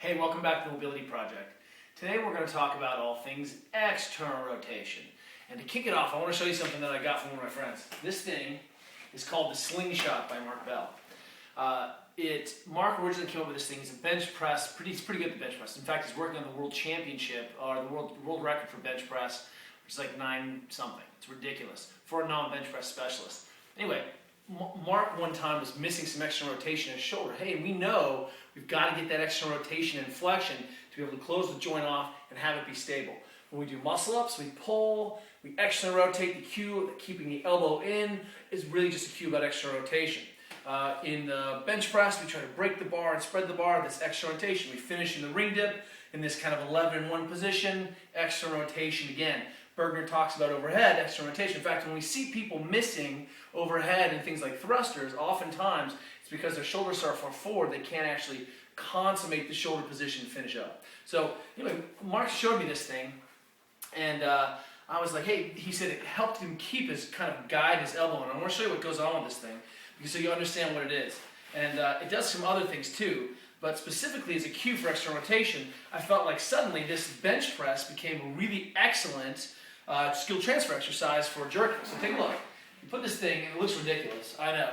Hey, welcome back to the Mobility Project. Today we're going to talk about all things external rotation. And to kick it off, I want to show you something that I got from one of my friends. This thing is called the Slingshot by Mark Bell. Mark originally came up with this thing. He's a bench press, he's pretty good at bench press. In fact, he's working on the world championship, or the world record for bench press, which is like 9 something. It's ridiculous for a non-bench press specialist. Anyway, Mark one time was missing some extra rotation in his shoulder. Hey, we know we've got to get that extra rotation and flexion to be able to close the joint off and have it be stable. When we do muscle ups, we pull, we extra rotate. The cue, keeping the elbow in, is really just a cue about extra rotation. In the bench press, we try to break the bar and spread the bar. That's extra rotation. We finish in the ring dip in this kind of 11-in-1 position. Extra rotation again. Bergner talks about overhead, extra rotation. In fact, when we see people missing overhead and things like thrusters, oftentimes it's because their shoulders are far forward. They can't actually consummate the shoulder position and finish up. So anyway, Mark showed me this thing, and I was like, hey, he said it helped him keep his guide his elbow. And I want to show you what goes on with this thing, because so you understand what it is. And it does some other things too. But specifically as a cue for extra rotation, I felt like suddenly this bench press became a really excellent skill transfer exercise for jerking. So take a look. You put this thing, and it looks ridiculous, I know.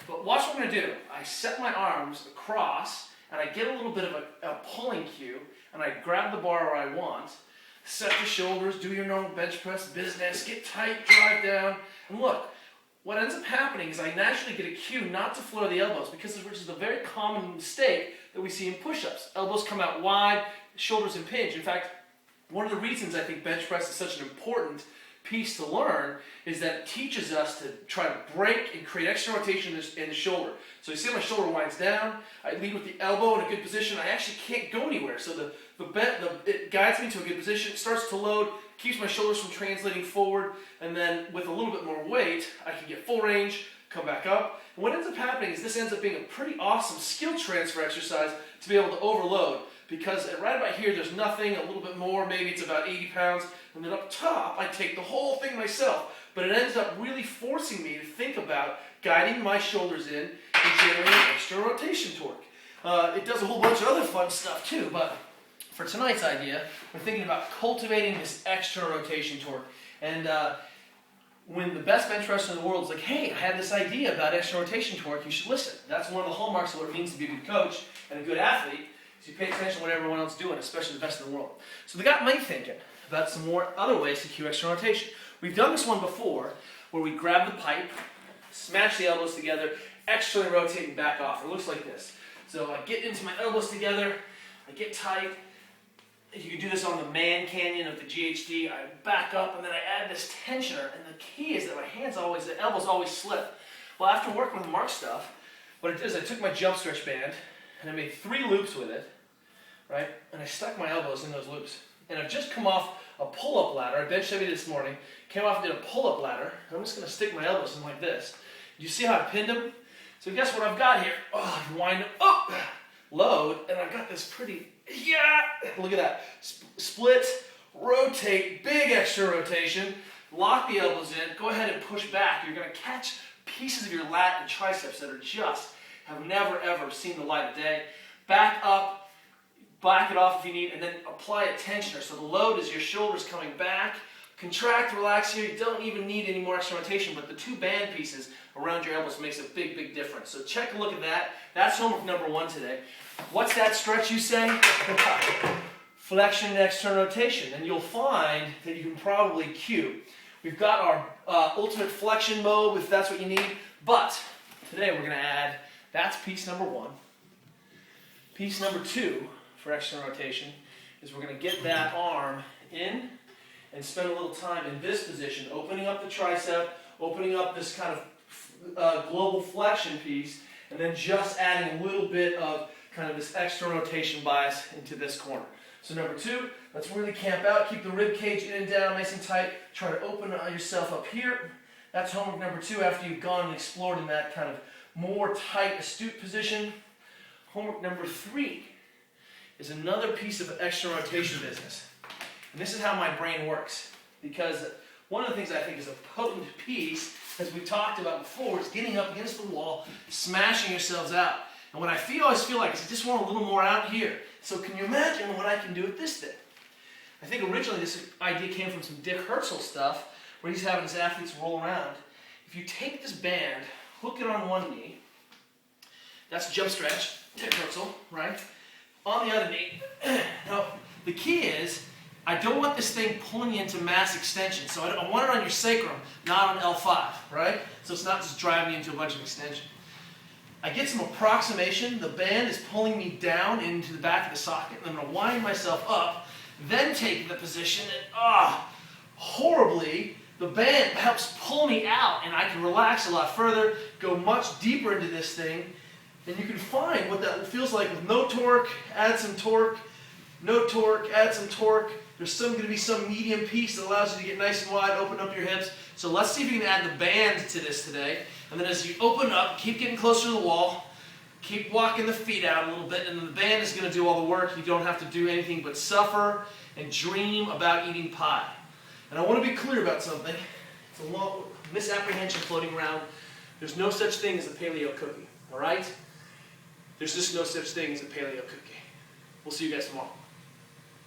But watch what I'm going to do. I set my arms across, and I get a little bit of a pulling cue, and I grab the bar where I want, set the shoulders, do your normal bench press business, get tight, drive down, and look. What ends up happening is I naturally get a cue not to flare the elbows, because which is a very common mistake that we see in push-ups. Elbows come out wide, shoulders impinge. In fact, one of the reasons I think bench press is such an important piece to learn is that it teaches us to try to break and create extra rotation in the shoulder. So you see how my shoulder winds down, I lead with the elbow in a good position, I actually can't go anywhere. So it guides me to a good position, it starts to load, keeps my shoulders from translating forward, and then with a little bit more weight, I can get full range, come back up. And what ends up happening is this ends up being a pretty awesome skill transfer exercise to be able to overload. Because right about here, there's nothing, a little bit more, maybe it's about 80 pounds, and then up top, I take the whole thing myself. But it ends up really forcing me to think about guiding my shoulders in and generating extra rotation torque. It does a whole bunch of other fun stuff too, but for tonight's idea, we're thinking about cultivating this extra rotation torque. And when the best bench presser in the world is like, hey, I had this idea about extra rotation torque, you should listen. That's one of the hallmarks of what it means to be a good coach and a good athlete. So you pay attention to what everyone else is doing, especially the best in the world. So they got me thinking about some more other ways to cue extra rotation. We've done this one before, where we grab the pipe, smash the elbows together, externally rotate and back off. It looks like this. So I get into my elbows together, I get tight. You can do this on the man canyon of the GHD. I back up and then I add this tensioner. And the key is that the elbows always slip. Well, after working with Mark's stuff, what I did is I took my jump stretch band and I made 3 loops with it, right? And I stuck my elbows in those loops. And I've just come off a pull-up ladder. I bench heavy this morning, came off and did a pull-up ladder. I'm just going to stick my elbows in like this. You see how I pinned them? So guess what I've got here? Oh, I wind up, load, and I've got this pretty, look at that. Split, rotate, big extra rotation, lock the elbows in, go ahead and push back. You're going to catch pieces of your lat and triceps that are have never ever seen the light of day. Back up, back it off if you need, and then apply a tensioner. So the load is your shoulders coming back. Contract, relax here. You don't even need any more extra rotation, but the 2 band pieces around your elbows makes a big, big difference. So check a look at that. That's homework number 1 today. What's that stretch you say? Flexion and external rotation. And you'll find that you can probably cue. We've got our ultimate flexion mode if that's what you need, but today we're going to add, that's piece number 1. Piece number 2 for external rotation is we're going to get that arm in and spend a little time in this position, opening up the tricep, opening up this kind of global flexion piece, and then just adding a little bit of kind of this extra rotation bias into this corner. So number 2, let's really camp out, keep the rib cage in and down nice and tight, try to open yourself up here. That's homework number 2 after you've gone and explored in that kind of more tight, astute position. Homework number 3 is another piece of extra rotation business. And this is how my brain works. Because one of the things I think is a potent piece, as we talked about before, is getting up against the wall, smashing yourselves out. And what I always feel like is I just want a little more out here. So can you imagine what I can do with this thing? I think originally this idea came from some Dick Herzl stuff, where he's having his athletes roll around. If you take this band, hook it on one knee, that's jump stretch, Dick Herzl, right? On the other knee. Now, the key is, I don't want this thing pulling you into mass extension. So I want it on your sacrum, not on L5, right? So it's not just driving you into a bunch of extension. I get some approximation. The band is pulling me down into the back of the socket. And I'm going to wind myself up, then take the position, and horribly, the band helps pull me out, and I can relax a lot further, go much deeper into this thing, and you can find what that feels like with no torque, add some torque, no torque, add some torque. There's going to be some medium piece that allows you to get nice and wide, open up your hips. So let's see if you can add the band to this today. And then as you open up, keep getting closer to the wall, keep walking the feet out a little bit, and then the band is going to do all the work. You don't have to do anything but suffer and dream about eating pie. And I want to be clear about something. It's a long misapprehension floating around. There's no such thing as a paleo cookie, all right? There's just no such thing as a paleo cookie. We'll see you guys tomorrow.